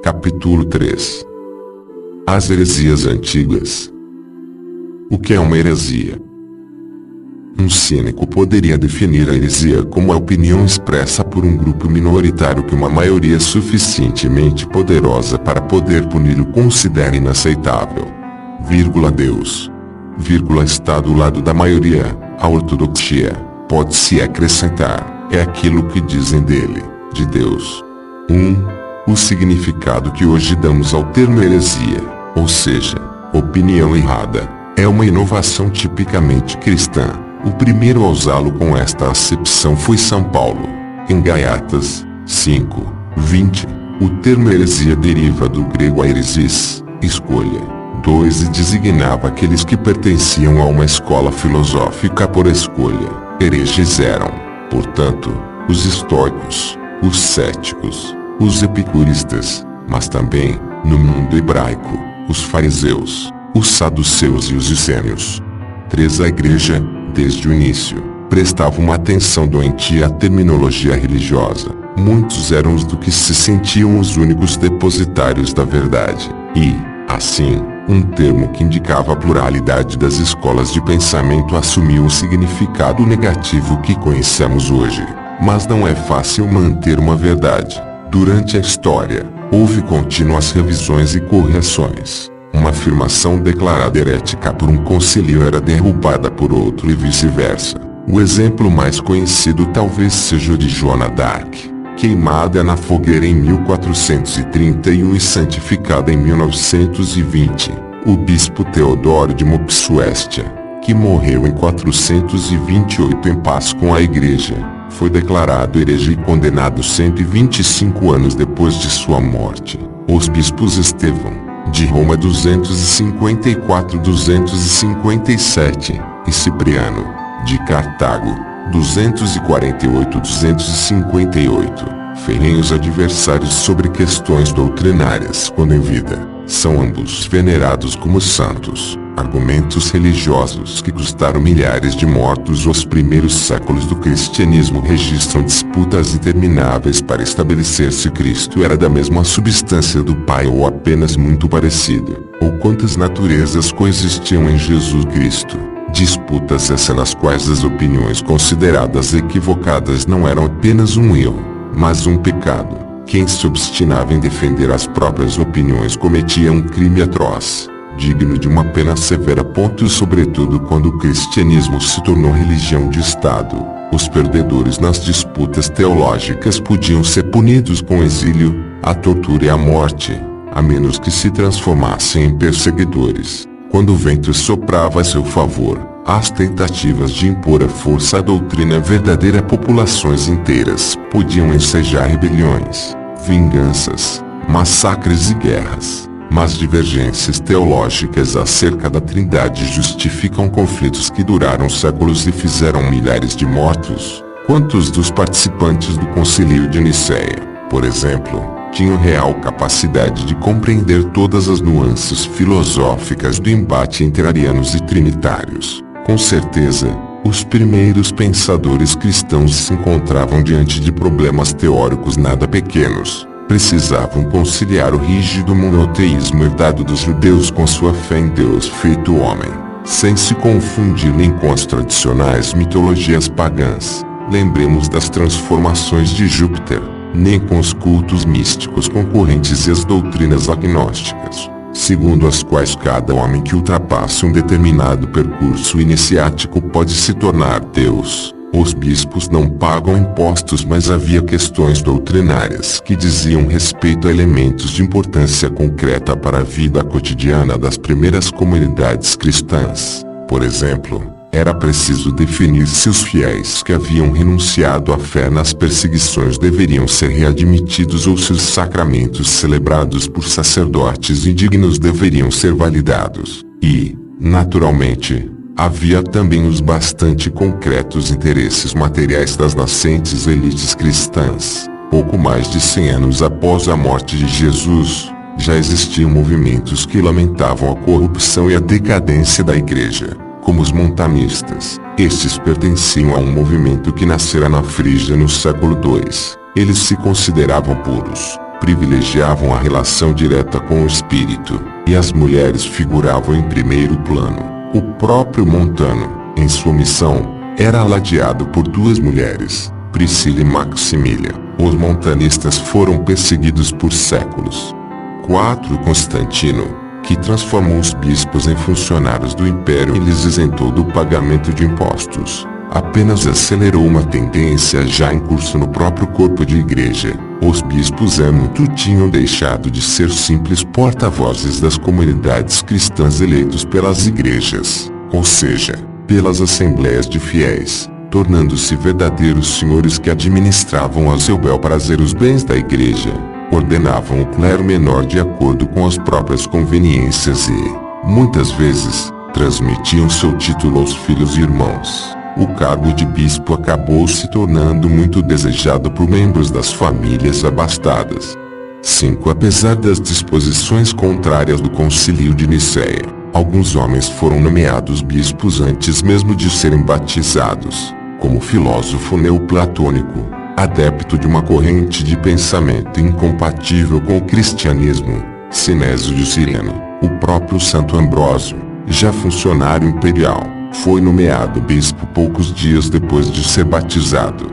Capítulo 3. As heresias antigas. O que é uma heresia? Um cínico poderia definir a heresia como a opinião expressa por um grupo minoritário que uma maioria suficientemente poderosa para poder puni-lo considera inaceitável. Deus, está do lado da maioria. A ortodoxia, pode-se acrescentar, é aquilo que dizem dele, de Deus. O significado que hoje damos ao termo heresia, ou seja, opinião errada, é uma inovação tipicamente cristã. O primeiro a usá-lo com esta acepção foi São Paulo. Em Gálatas 5:20, o termo heresia deriva do grego aeresis, escolha, e designava aqueles que pertenciam a uma escola filosófica por escolha. Hereges eram, portanto, os estoicos, os céticos, os epicuristas, mas também, no mundo hebraico, os fariseus, os saduceus e os essênios. A Igreja, desde o início, prestava uma atenção doentia à terminologia religiosa. Muitos eram os do que se sentiam os únicos depositários da verdade, e, assim, um termo que indicava a pluralidade das escolas de pensamento assumiu o significado negativo que conhecemos hoje. Mas não é fácil manter uma verdade. Durante a história, houve contínuas revisões e correções. Uma afirmação declarada herética por um concílio era derrubada por outro e vice-versa. O exemplo mais conhecido talvez seja o de Joana d'Arc, queimada na fogueira em 1431 e santificada em 1920. O bispo Teodoro de Mopsuestia, que morreu em 428 em paz com a Igreja, foi declarado herege e condenado 125 anos depois de sua morte. Os bispos Estevão, de Roma 254-257, e Cipriano, de Cartago, 248-258, ferrenhos adversários sobre questões doutrinárias quando em vida, são ambos venerados como santos. Argumentos religiosos que custaram milhares de mortos. Os primeiros séculos do cristianismo registram disputas intermináveis para estabelecer se Cristo era da mesma substância do Pai ou apenas muito parecido, ou quantas naturezas coexistiam em Jesus Cristo. Disputas essas nas quais as opiniões consideradas equivocadas não eram apenas um erro, mas um pecado. Quem se obstinava em defender as próprias opiniões cometia um crime atroz, digno de uma pena severa. Sobretudo quando o cristianismo se tornou religião de Estado, os perdedores nas disputas teológicas podiam ser punidos com exílio, a tortura e a morte, a menos que se transformassem em perseguidores. Quando o vento soprava a seu favor, as tentativas de impor à força a doutrina verdadeira a populações inteiras podiam ensejar rebeliões, vinganças, massacres e guerras. Mas divergências teológicas acerca da Trindade justificam conflitos que duraram séculos e fizeram milhares de mortos. Quantos dos participantes do Concílio de Nicéia, por exemplo, tinham real capacidade de compreender todas as nuances filosóficas do embate entre arianos e trinitários? Com certeza, os primeiros pensadores cristãos se encontravam diante de problemas teóricos nada pequenos. Precisavam conciliar o rígido monoteísmo herdado dos judeus com sua fé em Deus feito homem, sem se confundir nem com as tradicionais mitologias pagãs. Lembremos das transformações de Júpiter, nem com os cultos místicos concorrentes e as doutrinas agnósticas, segundo as quais cada homem que ultrapasse um determinado percurso iniciático pode se tornar Deus. Os bispos não pagam impostos, mas havia questões doutrinárias que diziam respeito a elementos de importância concreta para a vida cotidiana das primeiras comunidades cristãs. Por exemplo, era preciso definir se os fiéis que haviam renunciado à fé nas perseguições deveriam ser readmitidos ou se os sacramentos celebrados por sacerdotes indignos deveriam ser validados. E, naturalmente, havia também os bastante concretos interesses materiais das nascentes elites cristãs. Pouco mais de 100 anos após a morte de Jesus, já existiam movimentos que lamentavam a corrupção e a decadência da Igreja, como os montanistas. Estes pertenciam a um movimento que nascera na Frígia no século II. Eles se consideravam puros, privilegiavam a relação direta com o espírito, e as mulheres figuravam em primeiro plano. O próprio Montano, em sua missão, era ladeado por duas mulheres, Priscila e Maximília. Os montanistas foram perseguidos por séculos. 4. Constantino, que transformou os bispos em funcionários do império e lhes isentou do pagamento de impostos, apenas acelerou uma tendência já em curso no próprio corpo de igreja. Os bispos muito tinham deixado de ser simples porta-vozes das comunidades cristãs eleitos pelas igrejas, ou seja, pelas assembleias de fiéis, tornando-se verdadeiros senhores que administravam a seu bel prazer os bens da igreja, ordenavam o clero menor de acordo com as próprias conveniências e, muitas vezes, transmitiam seu título aos filhos e irmãos. O cargo de bispo acabou se tornando muito desejado por membros das famílias abastadas. 5. Apesar das disposições contrárias do Concílio de Nicéia, alguns homens foram nomeados bispos antes mesmo de serem batizados, como o filósofo neoplatônico, adepto de uma corrente de pensamento incompatível com o cristianismo, Sinésio de Cirene. O próprio Santo Ambrósio, já funcionário imperial, foi nomeado bispo poucos dias depois de ser batizado.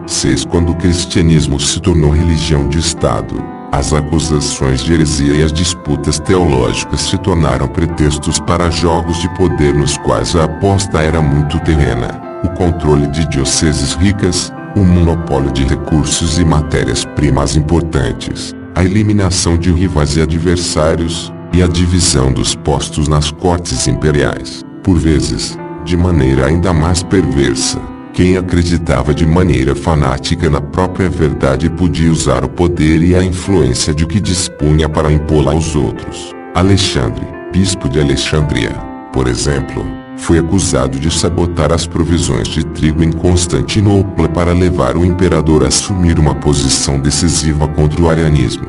6. Quando o cristianismo se tornou religião de Estado, as acusações de heresia e as disputas teológicas se tornaram pretextos para jogos de poder nos quais a aposta era muito terrena. O controle de dioceses ricas, o monopólio de recursos e matérias-primas importantes, a eliminação de rivais e adversários, e a divisão dos postos nas cortes imperiais. Por vezes, de maneira ainda mais perversa, quem acreditava de maneira fanática na própria verdade podia usar o poder e a influência de que dispunha para impô-la aos outros. Alexandre, bispo de Alexandria, por exemplo, foi acusado de sabotar as provisões de trigo em Constantinopla para levar o imperador a assumir uma posição decisiva contra o arianismo.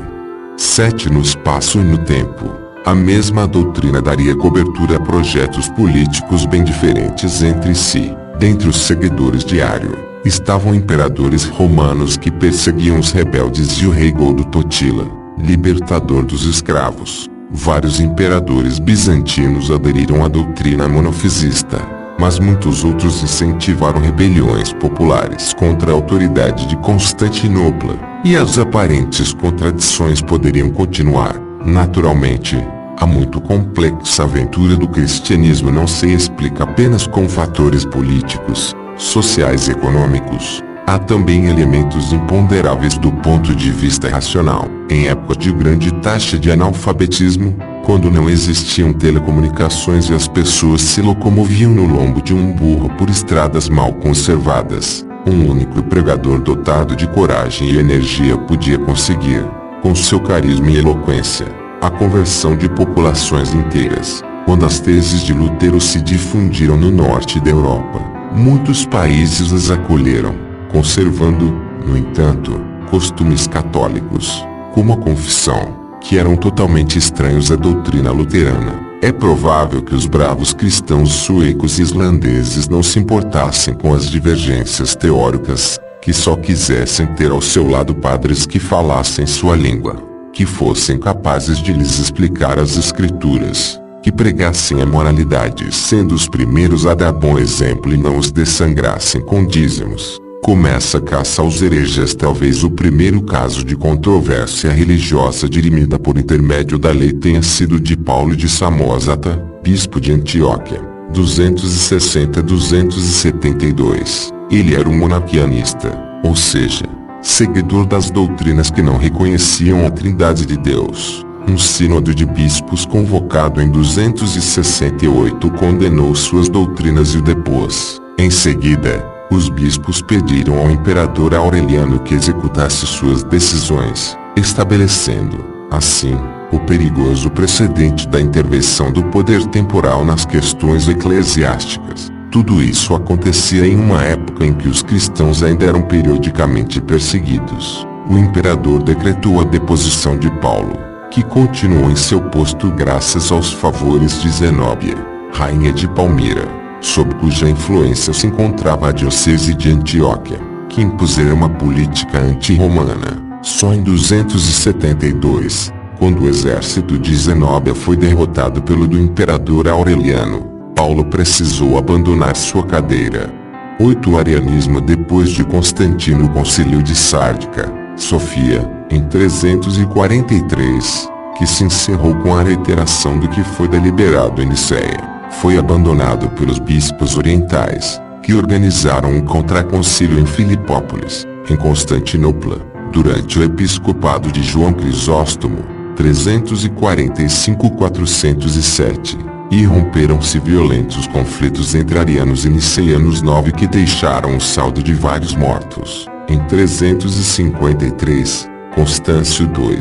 7. No espaço e no tempo, a mesma doutrina daria cobertura a projetos políticos bem diferentes entre si. Dentre os seguidores de Ário, estavam imperadores romanos que perseguiam os rebeldes e o rei Goldo Totila, libertador dos escravos. Vários imperadores bizantinos aderiram à doutrina monofisista, mas muitos outros incentivaram rebeliões populares contra a autoridade de Constantinopla, e as aparentes contradições poderiam continuar. Naturalmente, a muito complexa aventura do cristianismo não se explica apenas com fatores políticos, sociais e econômicos. Há também elementos imponderáveis do ponto de vista racional. Em época de grande taxa de analfabetismo, quando não existiam telecomunicações e as pessoas se locomoviam no lombo de um burro por estradas mal conservadas, um único pregador dotado de coragem e energia podia conseguir, com seu carisma e eloquência, a conversão de populações inteiras. Quando as teses de Lutero se difundiram no norte da Europa, muitos países as acolheram, conservando, no entanto, costumes católicos, como a confissão, que eram totalmente estranhos à doutrina luterana. É provável que os bravos cristãos suecos e islandeses não se importassem com as divergências teóricas, que só quisessem ter ao seu lado padres que falassem sua língua, que fossem capazes de lhes explicar as escrituras, que pregassem a moralidade sendo os primeiros a dar bom exemplo e não os dessangrassem com dízimos. Começa a caça aos hereges. Talvez o primeiro caso de controvérsia religiosa dirimida por intermédio da lei tenha sido de Paulo de Samosata, bispo de Antioquia, 260-272. Ele era um monarquianista, ou seja, seguidor das doutrinas que não reconheciam a Trindade de Deus. Um sínodo de bispos convocado em 268 condenou suas doutrinas e o depôs. Em seguida, os bispos pediram ao imperador Aureliano que executasse suas decisões, estabelecendo, assim, o perigoso precedente da intervenção do poder temporal nas questões eclesiásticas. Tudo isso acontecia em uma época em que os cristãos ainda eram periodicamente perseguidos. O imperador decretou a deposição de Paulo, que continuou em seu posto graças aos favores de Zenóbia, rainha de Palmira, sob cuja influência se encontrava a diocese de Antioquia, que impusera uma política anti-romana. Só em 272, quando o exército de Zenóbia foi derrotado pelo do imperador Aureliano, Paulo precisou abandonar sua cadeira. 8. O arianismo. Depois de Constantino, o Concílio de Sárdica, Sofia, em 343, que se encerrou com a reiteração do que foi deliberado em Nicéia, foi abandonado pelos bispos orientais, que organizaram um contraconcílio em Filipópolis, em Constantinopla, durante o episcopado de João Crisóstomo, 345-407, e romperam-se violentos conflitos entre arianos e niceianos 9 que deixaram um saldo de vários mortos. Em 353, Constâncio II,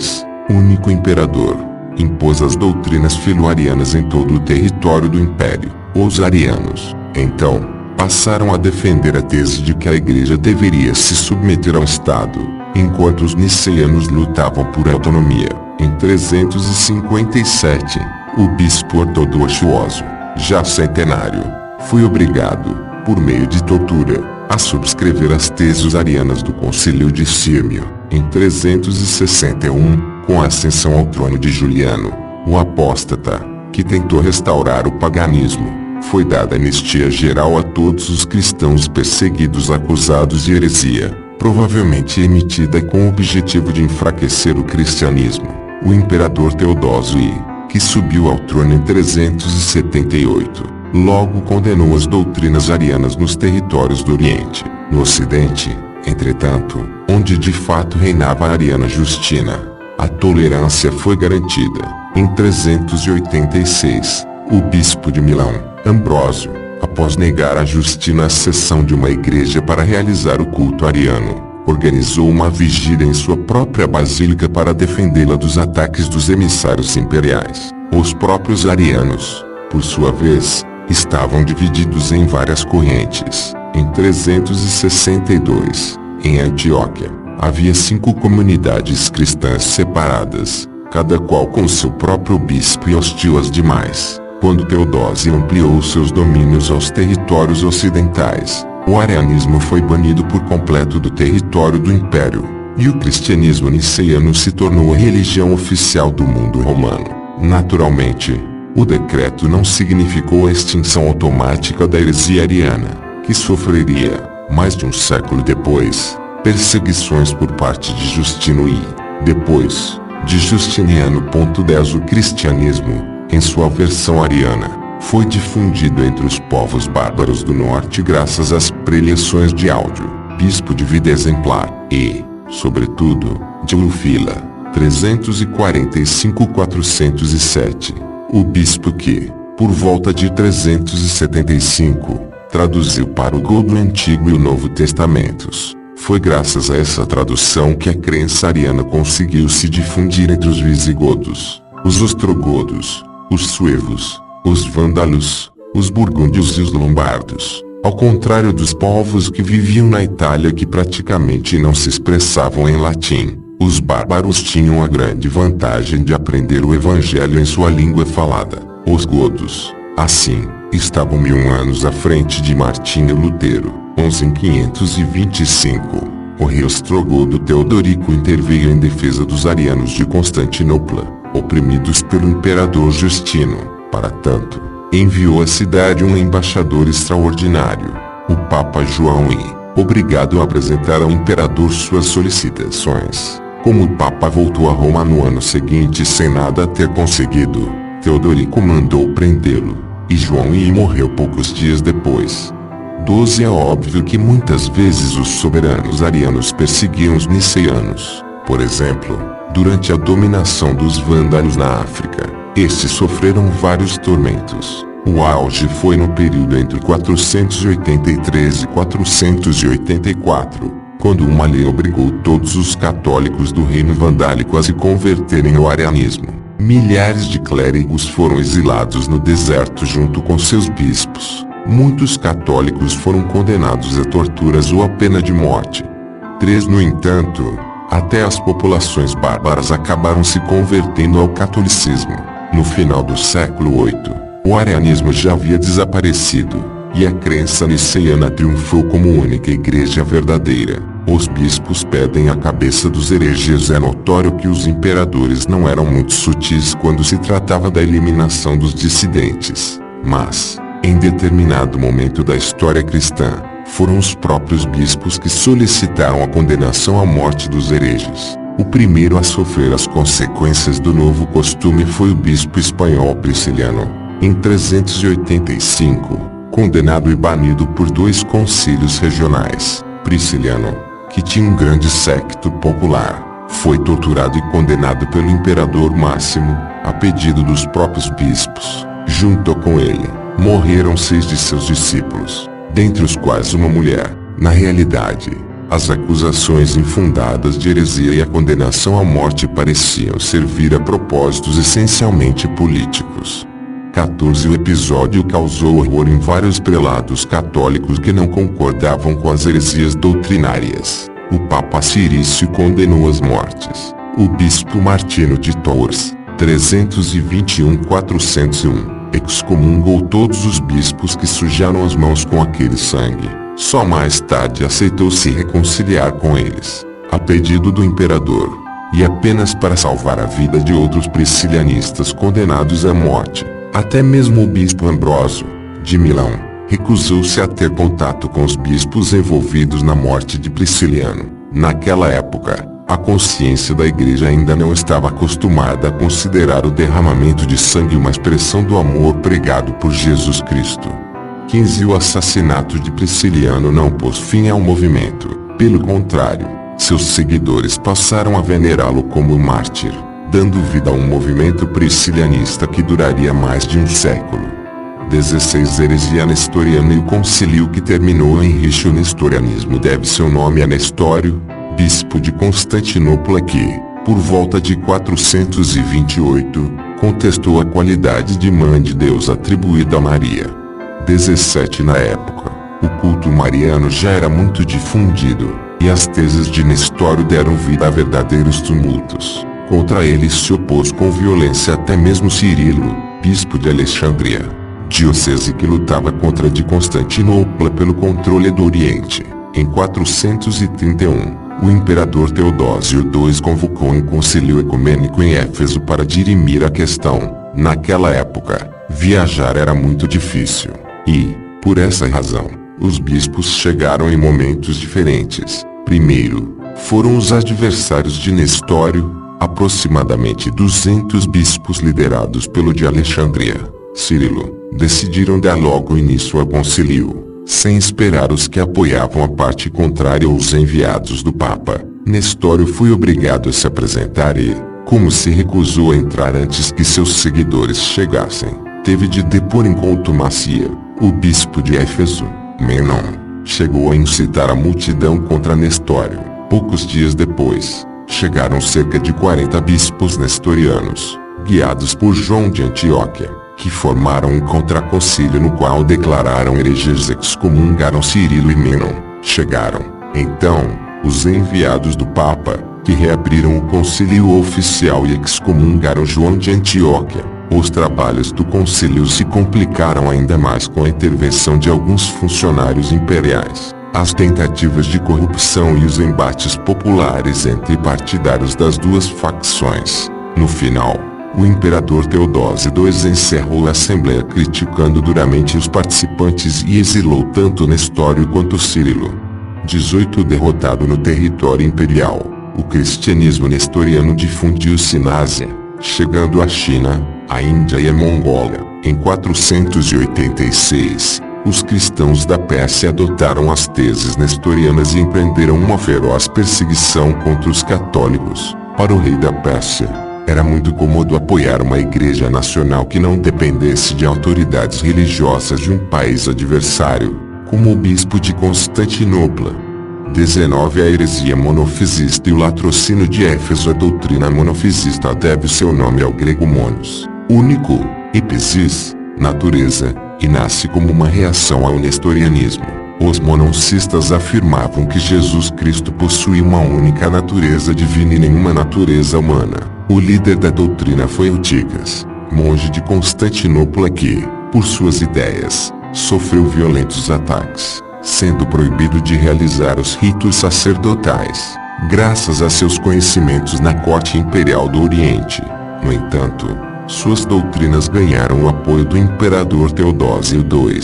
único imperador, impôs as doutrinas filo-arianas em todo o território do império. Os arianos, então, passaram a defender a tese de que a igreja deveria se submeter ao Estado, enquanto os niceianos lutavam por autonomia. Em 357, o bispo ortodoxo Osio, já centenário, foi obrigado, por meio de tortura, a subscrever as teses arianas do Concílio de Sírmio. Em 361, com a ascensão ao trono de Juliano, o apóstata, que tentou restaurar o paganismo, foi dada anistia geral a todos os cristãos perseguidos acusados de heresia, provavelmente emitida com o objetivo de enfraquecer o cristianismo. O imperador Teodósio I, que subiu ao trono em 378, logo condenou as doutrinas arianas nos territórios do Oriente. No Ocidente, entretanto, onde de fato reinava a ariana Justina, a tolerância foi garantida. Em 386, o bispo de Milão, Ambrósio, após negar a Justina a cessão de uma igreja para realizar o culto ariano, organizou uma vigília em sua própria basílica para defendê-la dos ataques dos emissários imperiais. Os próprios arianos, por sua vez, estavam divididos em várias correntes. Em 362, em Antioquia, havia 5 comunidades cristãs separadas, cada qual com seu próprio bispo e hostil às demais. Quando Teodósio ampliou seus domínios aos territórios ocidentais, o arianismo foi banido por completo do território do império, e o cristianismo niceiano se tornou a religião oficial do mundo romano. Naturalmente, o decreto não significou a extinção automática da heresia ariana, que sofreria, mais de um século depois, perseguições por parte de Justino I. Depois de Justiniano. 10 O cristianismo, em sua versão ariana, foi difundido entre os povos bárbaros do norte graças às preleções de Áudio, bispo de vida exemplar, e, sobretudo, de Ulfila, 345-407, o bispo que, por volta de 375, traduziu para o godo o Antigo e o Novo Testamentos. Foi graças a essa tradução que a crença ariana conseguiu se difundir entre os visigodos, os ostrogodos, os suevos, os vândalos, os burgúndios e os lombardos, ao contrário dos povos que viviam na Itália que praticamente não se expressavam em latim. Os bárbaros tinham a grande vantagem de aprender o evangelho em sua língua falada. Os godos, assim, estavam 1000 anos à frente de Martinho Lutero. 11 em 525, o rei ostrogodo Teodorico interveio em defesa dos arianos de Constantinopla, oprimidos pelo imperador Justino. Para tanto, enviou à cidade um embaixador extraordinário, o Papa João I, obrigado a apresentar ao imperador suas solicitações. Como o Papa voltou a Roma no ano seguinte sem nada ter conseguido, Teodorico mandou prendê-lo, e João I morreu poucos dias depois. 12 É óbvio que muitas vezes os soberanos arianos perseguiam os niceianos. Por exemplo, durante a dominação dos vândalos na África, estes sofreram vários tormentos. O auge foi no período entre 483 e 484, quando uma lei obrigou todos os católicos do reino vandálico a se converterem ao arianismo. Milhares de clérigos foram exilados no deserto junto com seus bispos. Muitos católicos foram condenados a torturas ou à pena de morte. 3 No entanto, até as populações bárbaras acabaram se convertendo ao catolicismo. No final do século VIII, o arianismo já havia desaparecido, e a crença niceiana triunfou como única igreja verdadeira. Os bispos pedem a cabeça dos hereges. É notório que os imperadores não eram muito sutis quando se tratava da eliminação dos dissidentes, mas, em determinado momento da história cristã, foram os próprios bispos que solicitaram a condenação à morte dos hereges. O primeiro a sofrer as consequências do novo costume foi o bispo espanhol Prisciliano, em 385, condenado e banido por 2 concílios regionais. Prisciliano, que tinha um grande séquito popular, foi torturado e condenado pelo imperador Máximo, a pedido dos próprios bispos. Junto com ele, morreram 6 de seus discípulos, dentre os quais uma mulher. Na realidade, as acusações infundadas de heresia e a condenação à morte pareciam servir a propósitos essencialmente políticos. 14. O episódio causou horror em vários prelados católicos que não concordavam com as heresias doutrinárias. O Papa Cirício condenou às mortes o bispo Martino de Tours, 321-401, excomungou todos os bispos que sujaram as mãos com aquele sangue. Só mais tarde aceitou se reconciliar com eles, a pedido do imperador, e apenas para salvar a vida de outros priscilianistas condenados à morte. Até mesmo o bispo Ambrósio, de Milão, recusou-se a ter contato com os bispos envolvidos na morte de Prisciliano. Naquela época, a consciência da igreja ainda não estava acostumada a considerar o derramamento de sangue uma expressão do amor pregado por Jesus Cristo. 15. O assassinato de Prisciliano não pôs fim ao movimento. Pelo contrário, seus seguidores passaram a venerá-lo como mártir, dando vida a um movimento priscilianista que duraria mais de um século. 16. Heresia nestoriana. E o concílio que terminou em rixa. O nestorianismo deve seu nome a Nestório, bispo de Constantinopla, que, por volta de 428, contestou a qualidade de mãe de Deus atribuída a Maria. 17. Na época, o culto mariano já era muito difundido, e as teses de Nestório deram vida a verdadeiros tumultos. Contra ele se opôs com violência até mesmo Cirilo, bispo de Alexandria, diocese que lutava contra a de Constantinopla pelo controle do Oriente. Em 431, o imperador Teodósio II convocou um concílio ecumênico em Éfeso para dirimir a questão. Naquela época, viajar era muito difícil, e, por essa razão, os bispos chegaram em momentos diferentes. Primeiro, foram os adversários de Nestório, aproximadamente 200 bispos liderados pelo de Alexandria, Cirilo, decidiram dar logo início ao concílio, sem esperar os que apoiavam a parte contrária ou os enviados do Papa. Nestório foi obrigado a se apresentar e, como se recusou a entrar antes que seus seguidores chegassem, teve de depor em contumacia. O bispo de Éfeso, Menon, chegou a incitar a multidão contra Nestório. Poucos dias depois, chegaram cerca de 40 bispos nestorianos, guiados por João de Antioquia, que formaram um contraconcílio no qual declararam hereges e excomungaram Cirilo e Menon. Chegaram, então, os enviados do Papa, que reabriram o concílio oficial e excomungaram João de Antioquia. Os trabalhos do concílio se complicaram ainda mais com a intervenção de alguns funcionários imperiais, as tentativas de corrupção e os embates populares entre partidários das duas facções. No final, o imperador Teodósio II encerrou a assembleia criticando duramente os participantes e exilou tanto Nestório quanto Cirilo. 18. Derrotado no território imperial, o cristianismo nestoriano difundiu-se na Ásia, chegando à China, a Índia e a Mongólia. Em 486, os cristãos da Pérsia adotaram as teses nestorianas e empreenderam uma feroz perseguição contra os católicos. Para o rei da Pérsia, era muito cômodo apoiar uma igreja nacional que não dependesse de autoridades religiosas de um país adversário, como o bispo de Constantinopla. 19. A heresia monofisista e o latrocínio de Éfeso. A doutrina monofisista deve seu nome ao grego monos, único, e physis, natureza, e nasce como uma reação ao nestorianismo. Os mononcistas afirmavam que Jesus Cristo possuía uma única natureza divina e nenhuma natureza humana. O líder da doutrina foi Eutíquio, monge de Constantinopla que, por suas ideias, sofreu violentos ataques. sendo proibido de realizar os ritos sacerdotais, graças a seus conhecimentos na corte imperial do Oriente. No entanto, suas doutrinas ganharam o apoio do imperador Teodósio II,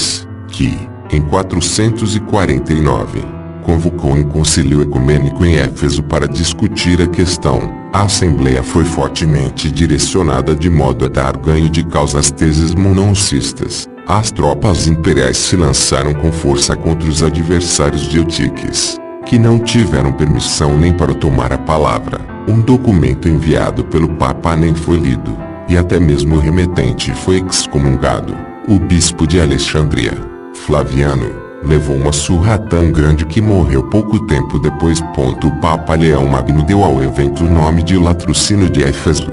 que, em 449, convocou um concílio ecumênico em Éfeso para discutir a questão. A assembleia foi fortemente direcionada de modo a dar ganho de causa às teses mononcistas. As tropas imperiais se lançaram com força contra os adversários de Eutíques, que não tiveram permissão nem para tomar a palavra. Um documento enviado pelo Papa nem foi lido, e até mesmo o remetente foi excomungado. O bispo de Alexandria, Flaviano, levou uma surra tão grande que morreu pouco tempo depois. O Papa Leão Magno deu ao evento o nome de Latrocínio de Éfeso.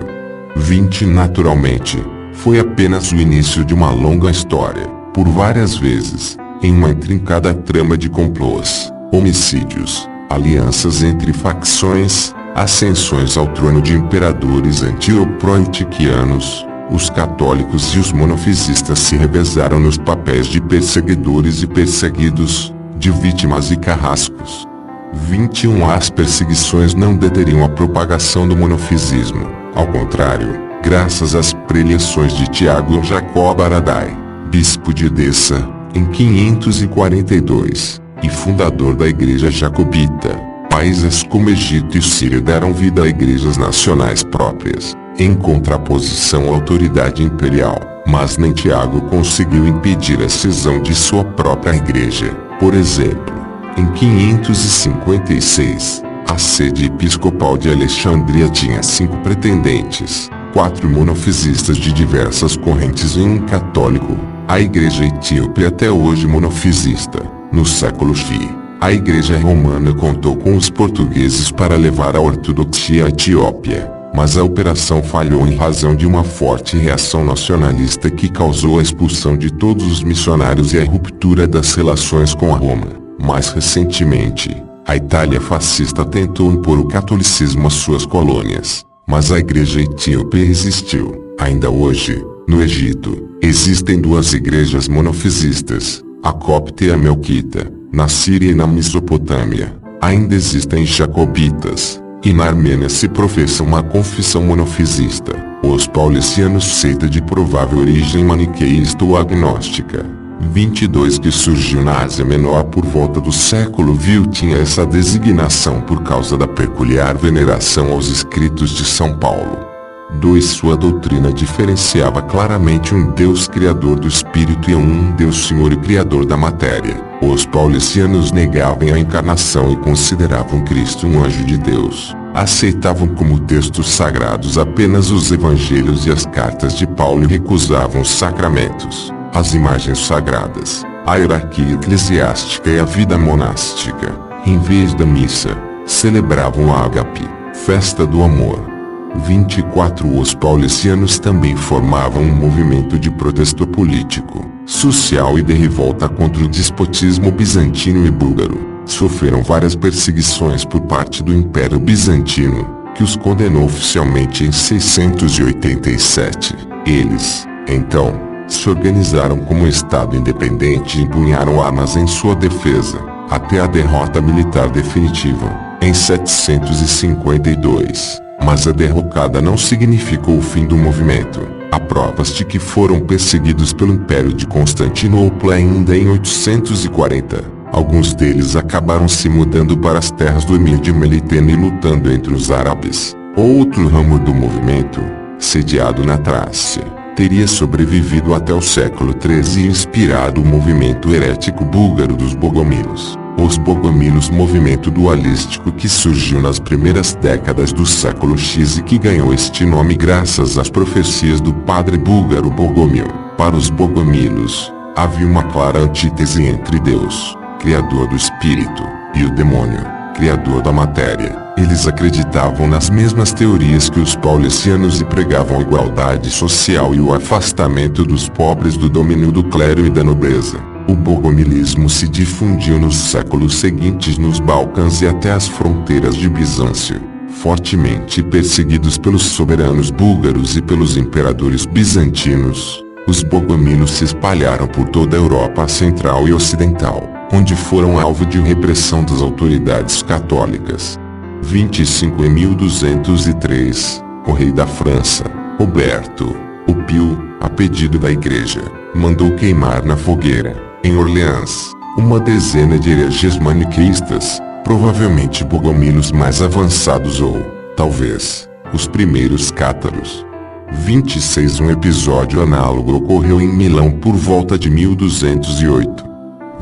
20 Naturalmente, foi apenas o início de uma longa história. Por várias vezes, em uma intrincada trama de complôs, homicídios, alianças entre facções, ascensões ao trono de imperadores antioproeutiquianos, os católicos e os monofisistas se revezaram nos papéis de perseguidores e perseguidos, de vítimas e carrascos. 21 As perseguições não deteriam a propagação do monofisismo. Ao contrário, graças às preleções de Tiago Jacob Aradai, bispo de Edessa, em 542, e fundador da Igreja Jacobita, países como Egito e Síria deram vida a igrejas nacionais próprias, em contraposição à autoridade imperial. Mas nem Tiago conseguiu impedir a cisão de sua própria igreja. Por exemplo, em 556, a sede episcopal de Alexandria tinha 5 pretendentes, 4 monofisistas de diversas correntes e um católico. A igreja etíope é até hoje monofisista. No século X, a igreja romana contou com os portugueses para levar a ortodoxia à Etiópia, mas a operação falhou em razão de uma forte reação nacionalista que causou a expulsão de todos os missionários e a ruptura das relações com a Roma. Mais recentemente, a Itália fascista tentou impor o catolicismo às suas colônias, mas a igreja etíope resistiu. Ainda hoje, no Egito, existem 2 igrejas monofisistas, a copta e a melquita. Na Síria e na Mesopotâmia, ainda existem jacobitas, e na Armênia se professa uma confissão monofisista. Os paulicianos, seita de provável origem maniqueísta ou agnóstica. 22 que surgiu na Ásia Menor por volta do século XX tinha essa designação por causa da peculiar veneração aos escritos de São Paulo. 2 Sua doutrina diferenciava claramente um Deus criador do espírito e um Deus Senhor e criador da matéria. Os paulicianos negavam a encarnação e consideravam Cristo um anjo de Deus. Aceitavam como textos sagrados apenas os evangelhos e as cartas de Paulo e recusavam os sacramentos, as imagens sagradas, a hierarquia eclesiástica e a vida monástica. Em vez da missa, celebravam a ágape, festa do amor. 24 Os paulicianos também formavam um movimento de protesto político, social e de revolta contra o despotismo bizantino e búlgaro. Sofreram várias perseguições por parte do Império Bizantino, que os condenou oficialmente em 687. Eles, então, se organizaram como um Estado independente e empunharam armas em sua defesa, até a derrota militar definitiva, em 752. Mas a derrocada não significou o fim do movimento. Há provas de que foram perseguidos pelo Império de Constantinopla ainda em 840. Alguns deles acabaram se mudando para as terras do Emir de Melitene e lutando entre os árabes. Outro ramo do movimento, sediado na Trácia, teria sobrevivido até o século XIII e inspirado o movimento herético búlgaro dos Bogomilos. Os Bogomilos, movimento dualístico que surgiu nas primeiras décadas do século X e que ganhou este nome graças às profecias do padre búlgaro Bogomil. Para os Bogomilos, havia uma clara antítese entre Deus, criador do espírito, e o demônio, criador da matéria. Eles acreditavam nas mesmas teorias que os paulicianos e pregavam a igualdade social e o afastamento dos pobres do domínio do clero e da nobreza. O bogomilismo se difundiu nos séculos seguintes nos Balcãs e até as fronteiras de Bizâncio. Fortemente perseguidos pelos soberanos búlgaros e pelos imperadores bizantinos, os bogomilos se espalharam por toda a Europa Central e Ocidental. onde foram alvo de repressão das autoridades católicas. 25 Em 1203, o rei da França, Roberto o Pio, a pedido da igreja, mandou queimar na fogueira, em Orleans, uma dezena de hereges maniqueístas, provavelmente bogomilos mais avançados ou, talvez, os primeiros cátaros. 26 Um episódio análogo ocorreu em Milão por volta de 1208.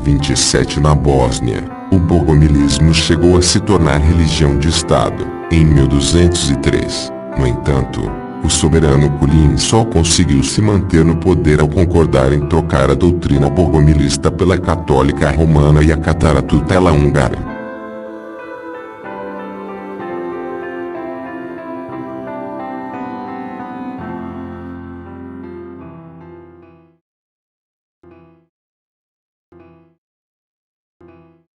27 Na Bósnia, o bogomilismo chegou a se tornar religião de Estado, em 1203. No entanto, o soberano Kulin só conseguiu se manter no poder ao concordar em trocar a doutrina bogomilista pela católica romana e a catarata húngara.